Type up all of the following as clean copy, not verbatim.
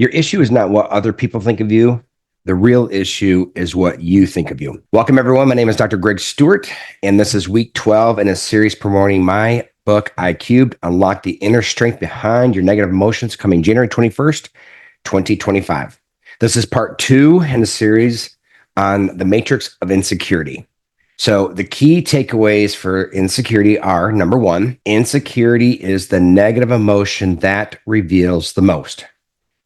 Your issue is not what other people think of you. The real issue is what you think of you. Welcome, everyone. My name is Dr. Greg Stewart, and this is week 12 in a series promoting my book, I Cubed, Unlock the Inner Strength Behind Your Negative Emotions, coming January 21st, 2025. This is part 2 in the series on the matrix of insecurity. So the key takeaways for insecurity are, number 1, insecurity is the negative emotion that reveals the most.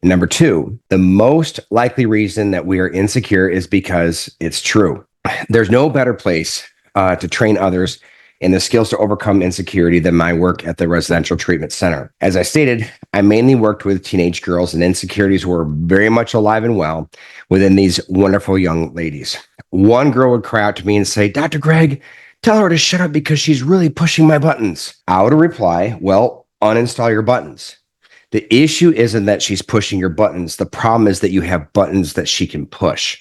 Number 2, the most likely reason that we are insecure is because it's true. There's no better place to train others in the skills to overcome insecurity than my work at the Residential Treatment Center. As I stated, I mainly worked with teenage girls, and insecurities were very much alive and well within these wonderful young ladies. One girl would cry out to me and say, "Dr. Greg, tell her to shut up because she's really pushing my buttons." I would reply, "Well, uninstall your buttons." The issue isn't that she's pushing your buttons. The problem is that you have buttons that she can push.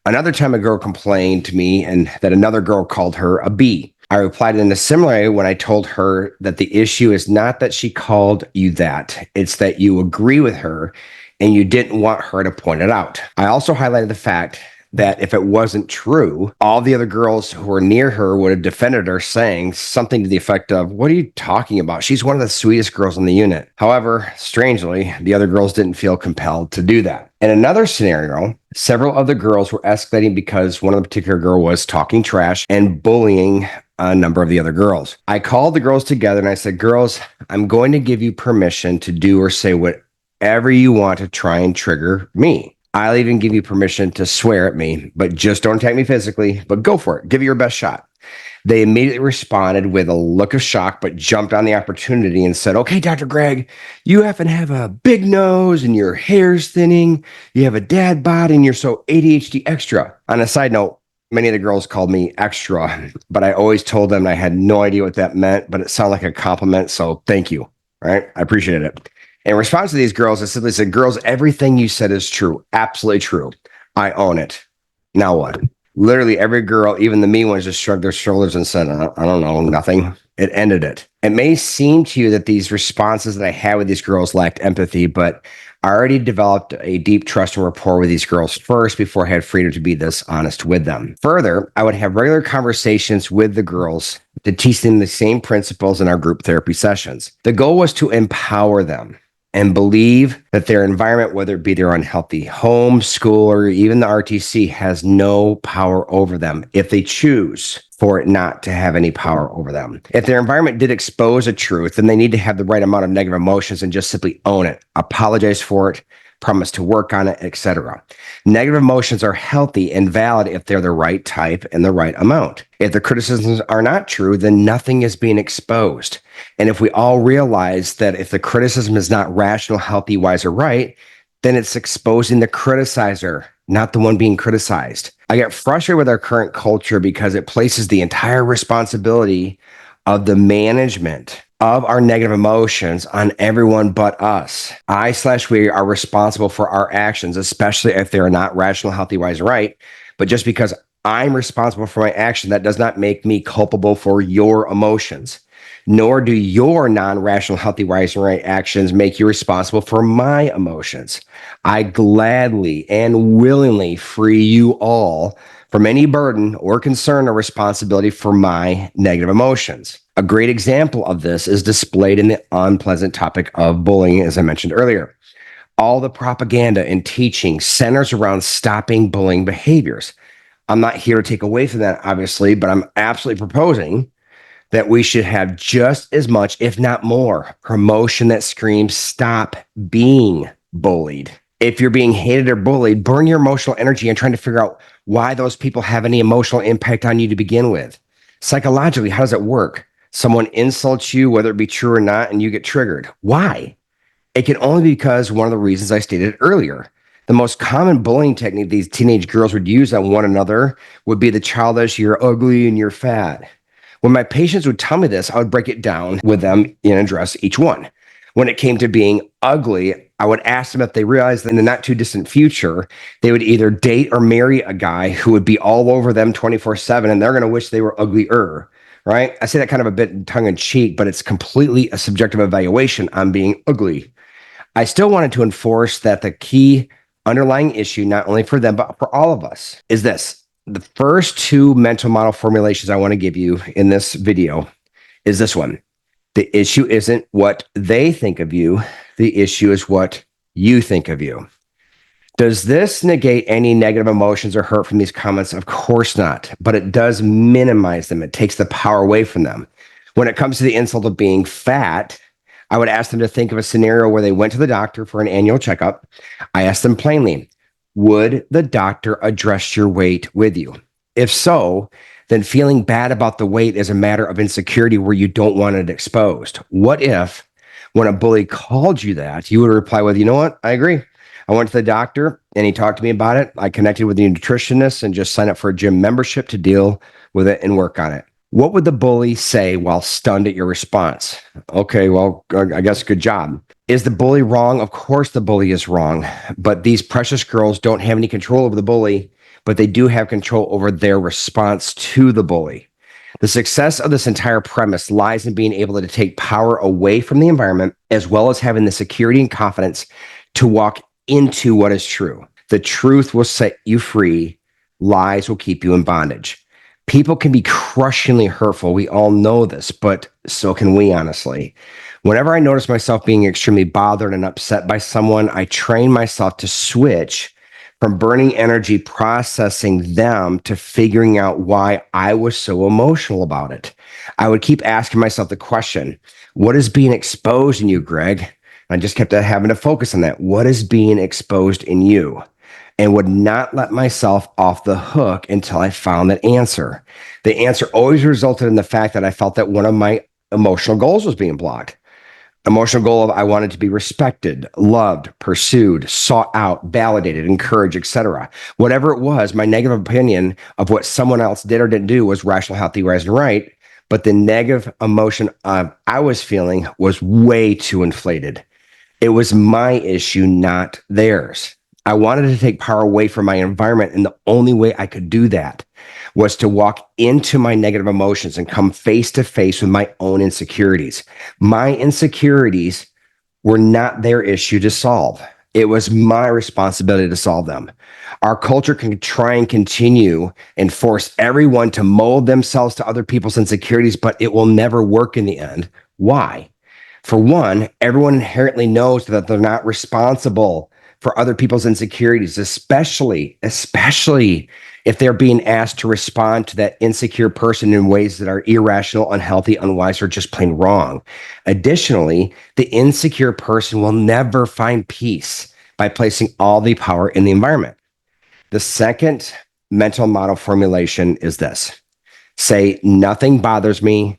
Another time, a girl complained to me and that another girl called her a B. I replied in a similar way when I told her that the issue is not that she called you that. It's that you agree with her and you didn't want her to point it out. I also highlighted the fact that if it wasn't true, all the other girls who were near her would have defended her, saying something to the effect of, "What are you talking about? She's one of the sweetest girls in the unit." However, strangely, the other girls didn't feel compelled to do that. In another scenario, several of the girls were escalating because one of the particular girl was talking trash and bullying a number of the other girls. I called the girls together and I said, "Girls, I'm going to give you permission to do or say whatever you want to try and trigger me. I'll even give you permission to swear at me, but just don't attack me physically, but go for it. Give it your best shot." They immediately responded with a look of shock, but jumped on the opportunity and said, "Okay, Dr. Greg, you happen to have a big nose and your hair's thinning. You have a dad bod and you're so ADHD extra." On a side note, many of the girls called me extra, but I always told them I had no idea what that meant, but it sounded like a compliment. So thank you. All right. I appreciate it. In response to these girls, I simply said, "Girls, everything you said is true. Absolutely true. I own it. Now what?" Literally every girl, even the mean ones, just shrugged their shoulders and said, I don't know, nothing." It ended it. It may seem to you that these responses that I had with these girls lacked empathy, but I already developed a deep trust and rapport with these girls first before I had freedom to be this honest with them. Further, I would have regular conversations with the girls to teach them the same principles in our group therapy sessions. The goal was to empower them and believe that their environment, whether it be their unhealthy home, school, or even the RTC, has no power over them if they choose for it not to have any power over them. If their environment did expose a truth, then they need to have the right amount of negative emotions and just simply own it, apologize for it, promise to work on it, etc. Negative emotions are healthy and valid if they're the right type and the right amount. If the criticisms are not true, then nothing is being exposed. And if we all realize that if the criticism is not rational, healthy, wise, or right, then it's exposing the criticizer, not the one being criticized. I get frustrated with our current culture because it places the entire responsibility of the management of our negative emotions on everyone but us. I/we are responsible for our actions, especially if they're not rational, healthy, wise, right. But just because I'm responsible for my action, that does not make me culpable for your emotions. Nor do your non-rational, healthy, wise, and right actions make you responsible for my emotions. I gladly and willingly free you all from any burden or concern or responsibility for my negative emotions. A great example of this is displayed in the unpleasant topic of bullying, as I mentioned earlier. All the propaganda and teaching centers around stopping bullying behaviors. I'm not here to take away from that, obviously, but I'm absolutely proposing that we should have just as much, if not more, promotion that screams, "Stop being bullied." If you're being hated or bullied, burn your emotional energy and trying to figure out why those people have any emotional impact on you to begin with. Psychologically, how does it work? Someone insults you, whether it be true or not, and you get triggered. Why? It can only be because one of the reasons I stated earlier. The most common bullying technique these teenage girls would use on one another would be the childish, "You're ugly and you're fat." When my patients would tell me this, I would break it down with them and address each one. When it came to being ugly, I would ask them if they realized that in the not too distant future, they would either date or marry a guy who would be all over them 24/7, and they're going to wish they were uglier, right? I say that kind of a bit tongue in cheek, but it's completely a subjective evaluation on being ugly. I still wanted to enforce that the key underlying issue, not only for them, but for all of us, is this. The first two mental model formulations I want to give you in this video is this one. The issue isn't what they think of you. The issue is what you think of you. Does this negate any negative emotions or hurt from these comments? Of course not, but it does minimize them. It takes the power away from them. When it comes to the insult of being fat, I would ask them to think of a scenario where they went to the doctor for an annual checkup. I asked them plainly, would the doctor address your weight with you? If so, then feeling bad about the weight is a matter of insecurity where you don't want it exposed. What if, when a bully called you that, you would reply with, you know what? I agree. I went to the doctor and he talked to me about it. I connected with the nutritionist and just signed up for a gym membership to deal with it and work on it. What would the bully say while stunned at your response? Okay, well, I guess good job. Is the bully wrong? Of course the bully is wrong, but these precious girls don't have any control over the bully, but they do have control over their response to the bully. The success of this entire premise lies in being able to take power away from the environment, as well as having the security and confidence to walk into what is true. The truth will set you free. Lies will keep you in bondage. People can be crushingly hurtful. We all know this, but so can we, honestly. Whenever I notice myself being extremely bothered and upset by someone, I train myself to switch from burning energy processing them to figuring out why I was so emotional about it. I would keep asking myself the question, what is being exposed in you, Greg? I just kept having to focus on that. What is being exposed in you? And would not let myself off the hook until I found that answer. The answer always resulted in the fact that I felt that one of my emotional goals was being blocked. Emotional goal of I wanted to be respected, loved, pursued, sought out, validated, encouraged, etc. Whatever it was, my negative opinion of what someone else did or didn't do was rational, healthy, wise, and right. But the negative emotion I was feeling was way too inflated. It was my issue, not theirs. I wanted to take power away from my environment, and the only way I could do that was to walk into my negative emotions and come face to face with my own insecurities. My insecurities were not their issue to solve. It was my responsibility to solve them. Our culture can try and continue and force everyone to mold themselves to other people's insecurities, but it will never work in the end. Why? For one, everyone inherently knows that they're not responsible for other people's insecurities, especially if they're being asked to respond to that insecure person in ways that are irrational, unhealthy, unwise, or just plain wrong. Additionally, the insecure person will never find peace by placing all the power in the environment. The second mental model formulation is this. Say, nothing bothers me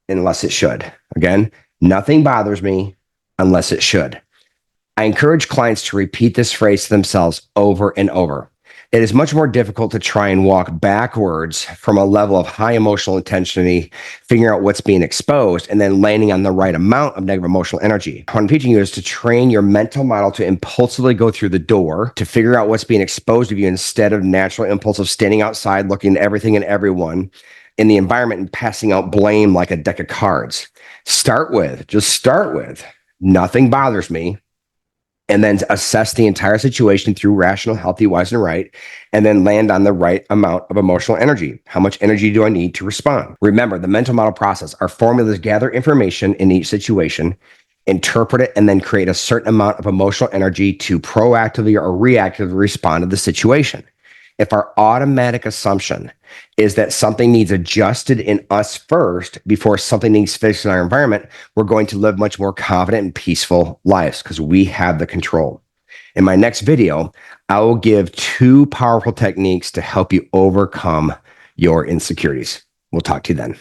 unless it should. Again, nothing bothers me unless it should. I encourage clients to repeat this phrase to themselves over and over. It is much more difficult to try and walk backwards from a level of high emotional intensity, figuring out what's being exposed, and then landing on the right amount of negative emotional energy. What I'm teaching you is to train your mental model to impulsively go through the door, to figure out what's being exposed of you instead of natural impulse of standing outside, looking at everything and everyone in the environment and passing out blame like a deck of cards. Just start with, nothing bothers me. And then assess the entire situation through rational, healthy, wise, and right, and then land on the right amount of emotional energy. How much energy do I need to respond? Remember, the mental model process, our formulas gather information in each situation, interpret it, and then create a certain amount of emotional energy to proactively or reactively respond to the situation. If our automatic assumption is that something needs adjusted in us first before something needs fixed in our environment, we're going to live much more confident and peaceful lives because we have the control. In my next video, I will give 2 powerful techniques to help you overcome your insecurities. We'll talk to you then.